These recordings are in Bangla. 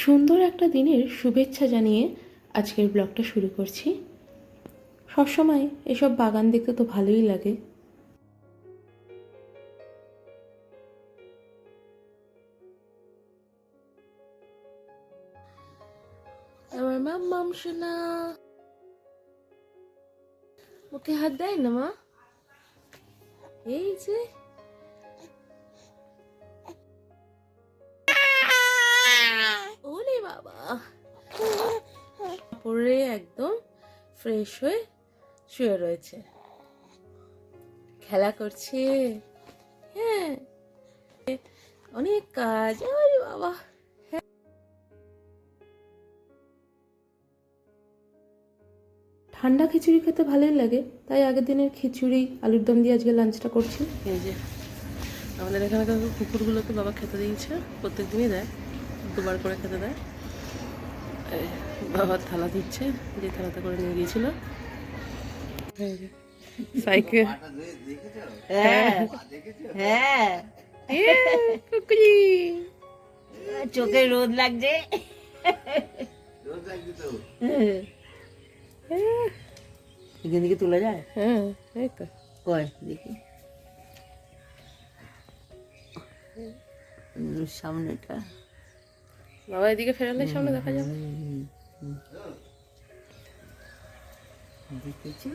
সুন্দর একটা দিনের শুভেচ্ছা জানিয়ে আজকের ব্লগটা শুরু করছি। সবসময় এসব বাগান দেখতে তো ভালোই লাগে। আমার মাম্মাম সোনা মুখে হাত দেয় না মা। এই যে ওরে বাবা, পরে একদম ফ্রেশ হয়ে শুয়ে রয়েছে, খেলা করছে। হ্যাঁ, অনেক কাজ। ওরে বাবা, ঠান্ডা খিচুড়ি খেতে ভালোই লাগে, তাই আগের দিনের খিচুড়ি আলুর দম দিয়ে আজকে লাঞ্চটা করছি। এই যে আমাদের এখানে কুকুরগুলোকে বাবা খেতে দিয়েছে, প্রত্যেক দিনই দেয়, দুবার করে খেতে দেয়। বাবার থালা দিচ্ছে, যে থালাতে করে নিয়ে গিয়েছিল। সাইকেল, হ্যাঁ চোখে রোদ লাগছে, এখান থেকে তোলা যায়। হ্যাঁ এই তো কয় দেখি সামনেটা, বাবা এদিকে ফেরালে সামনে দেখা যাবে। দেখেছি।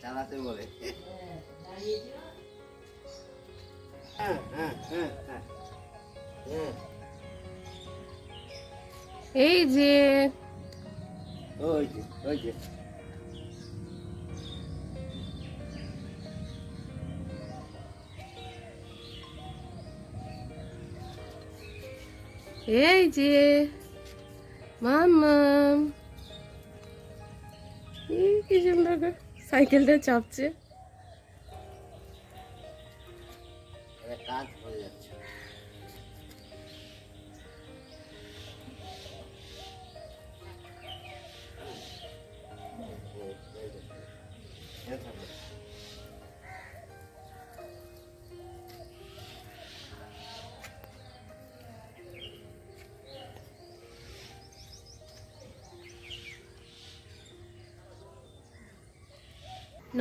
চালাতে বলে। এই যে ওই যে ওই যে এই যে মাম্মাম, কি সুন্দর সাইকেলটা চাপছে। কাজ হয়ে যাচ্ছে।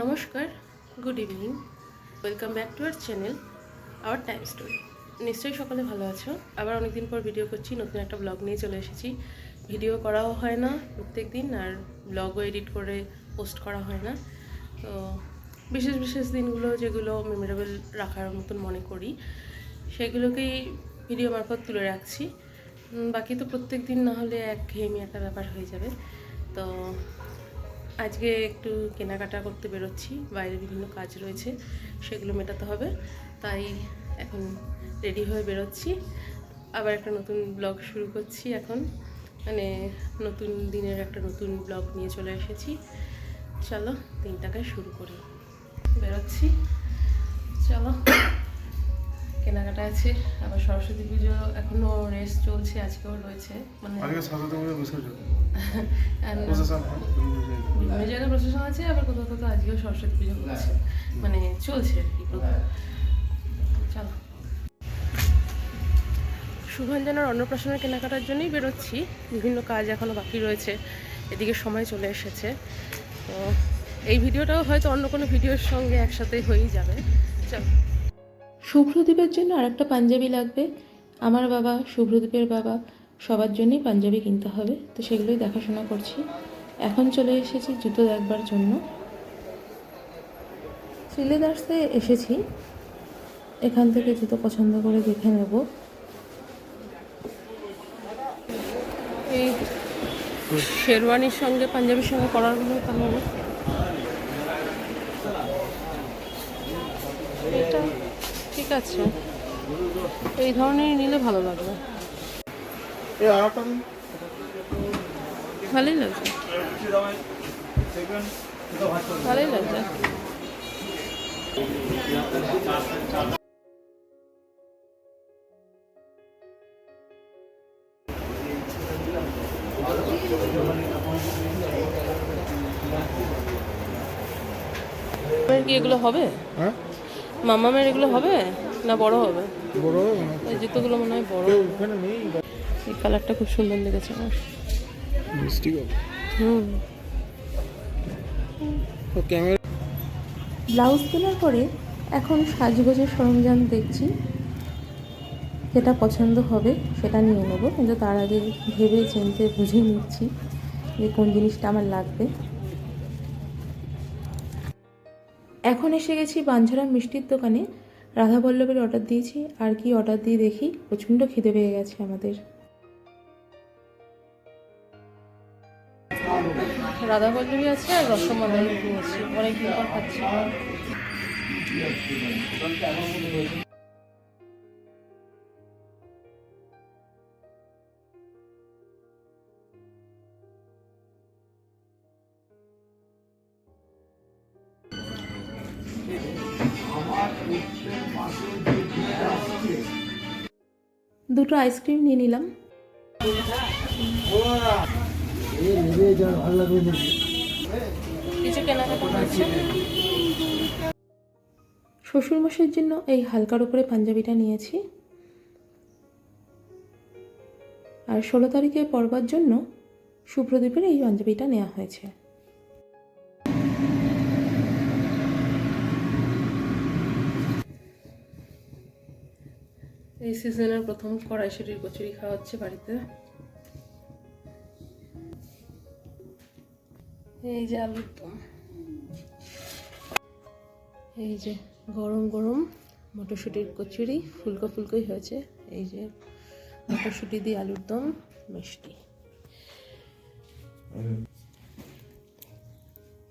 নমস্কার, good evening, welcome back to our channel our time story. নিশ্চয়ই সকলে ভালো আছো। আবার অনেকদিন পর ভিডিও করছি, নতুন একটা ব্লগ নিয়ে চলে এসেছি। ভিডিও করাও হয় না প্রত্যেক দিন, আর ব্লগও এডিট করে পোস্ট করা হয় না। তো বিশেষ বিশেষ দিনগুলো যেগুলো মেমোরেবল রাখার মতন মনে করি, সেগুলোকেই ভিডিও মারফত তুলে রাখছি। বাকি তো প্রত্যেক দিন না হলে একঘেয়েমি একটা ব্যাপার হয়ে যাবে। তো আজকে একটু কেনাকাটা করতে বেরোচ্ছি, বাইরে বিভিন্ন কাজ রয়েছে, সেগুলো মেটাতে হবে, তাই এখন রেডি হয়ে বেরোচ্ছি। আবার একটা নতুন ব্লগ শুরু করছি এখন, মানে নতুন দিনের একটা নতুন ব্লগ নিয়ে চলে এসেছি। চলো দিনটাকে শুরু করি, বেরোচ্ছি। চলো, কেনাকাটা আছে, আবার সরস্বতী পুজো এখনো রেস্ট চলছে, আজকেও রয়েছে। মানে বিভিন্ন জায়গায় প্রশাসন আছে, আবার কোথাও কোথাও আজকেও সরস্বতী পুজো হচ্ছে, মানে চলছে আর কি। চলো, শুভাঞ্জনার অন্নপ্রাশনের কেনাকাটার জন্যই বেরোচ্ছি। বিভিন্ন কাজ এখনও বাকি রয়েছে, এদিকে সময় চলে এসেছে। তো এই ভিডিওটাও হয়তো অন্য কোনো ভিডিওর সঙ্গে একসাথেই হয়েই যাবে। চলো, শুভ্রদীপের জন্য আরেকটা পাঞ্জাবি লাগবে। আমার বাবা, শুভ্রদীপের বাবা, সবার জন্যই পাঞ্জাবি কিনতে হবে, তো সেগুলোই দেখাশোনা করছি। এখন চলে এসেছি জুতো দেখবার জন্য। সিলেদার্সে এসেছি, এখান থেকে জুতো পছন্দ করে দেখে নেব। এই শেরওয়ানির সঙ্গে পাঞ্জাবির সঙ্গে পরাগুলো কেমন, এটা ঠিক আছে, এই ধরনের নিলে ভালো লাগবে। ভালোই লাগছে, ভালোই লাগছে। কি এগুলো হবে? হ্যাঁ মামামের এগুলো হবে না বড় হবে? বড় হবে না এই জুতোগুলো মনে হয় বড়। ওখানে নেই এই কালারটা খুব সুন্দর লেগেছে আমার। মিষ্টি হবে হুম। তো ক্যামেরা ব্লাউজ কেনার পরে এখন সাজগোজের সরঞ্জাম দেখছি, যেটা পছন্দ হবে সেটা নিয়ে নেবো, কিন্তু তার আগে ভেবে চিনতে বুঝে নিচ্ছি যে কোন জিনিসটা আমার লাগবে। এখন এসে গেছি বাঞ্ছারা মিষ্টির দোকানে। রাধাবল্লভের অর্ডার দিয়েছি, আর কি অর্ডার দিয়ে দেখি, প্রচণ্ড খিদে পেয়ে গেছে আমাদের। রাধাবল্লভী আছে আর রসমালাই নিয়েছি, অনেকদিন পর খাচ্ছি। দুটো আইসক্রিম নিয়ে নিলাম। কিছু কেনাকাটা করছে। শ্বশুরমশাইয়ের জন্য এই হালকার উপরে পাঞ্জাবিটা নিয়েছি, আর 16 তারিখে পরবার জন্য শুভ্রদীপের এই পাঞ্জাবিটা নেওয়া হয়েছে। এই সিজনের প্রথম কড়াইশুঁটির কচুরি খাওয়া হচ্ছে বাড়িতে। এই যে আলুর দম, এই যে গরম গরম মটরশুঁটির কচুরি, ফুলকো ফুলকোই হয়েছে। এই যে মটরশুঁটি দিয়ে আলুর দম, মিষ্টি।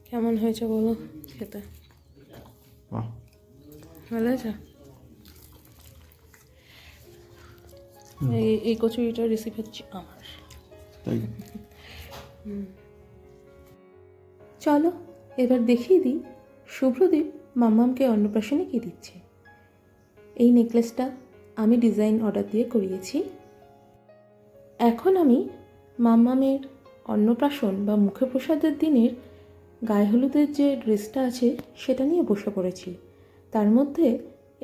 কেমন হয়েছে বলো খেতে? ভালো হয়েছে? এই কচুরিটার রেসিপি হচ্ছে আমার। চলো এবার দেখিয়ে দিই শুভ্রদীপ মাম্মামকে অন্নপ্রাশনে কী দিচ্ছে। এই নেকলেসটা আমি ডিজাইন অর্ডার দিয়ে করিয়েছি। এখন আমি মাম্মামের অন্নপ্রাশন বা মুখে প্রসাদের দিনের গায়ে হলুদের যে ড্রেসটা আছে সেটা নিয়ে বসে পড়েছি। তার মধ্যে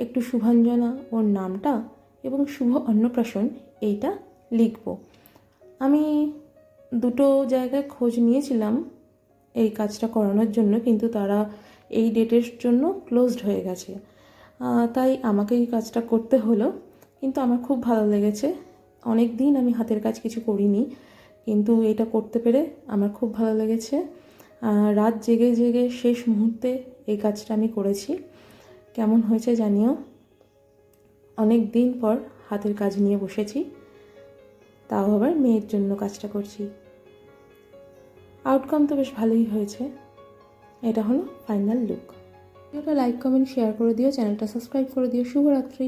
একটু শুভাঞ্জনা ওর নামটা এবং শুভ অন্নপ্রাশন এইটা লিখব। আমি দুটো জায়গায় খোঁজ নিয়েছিলাম এই কাজটা করানোর জন্য, কিন্তু তারা এই ডেটের জন্য ক্লোজড হয়ে গেছে, তাই আমাকে এই কাজটা করতে হলো। কিন্তু আমার খুব ভালো লেগেছে। অনেক দিন আমি হাতের কাজ কিছু করিনি, কিন্তু এটা করতে পেরে আমার খুব ভালো লেগেছে। রাত জেগে জেগে শেষ মুহূর্তে এই কাজটা আমি করেছি। কেমন হয়েছে জানিও। অনেক দিন পর হাতের কাজ নিয়ে বসেছি, তাও আবার মেয়ের জন্য কাজটা করছি। আউটকাম তো বেশ ভালোই হয়েছে। এটা হলো ফাইনাল লুক। ভিডিওটা লাইক কমেন্ট শেয়ার করে দিও, চ্যানেলটা সাবস্ক্রাইব করে দিও। শুভরাত্রি।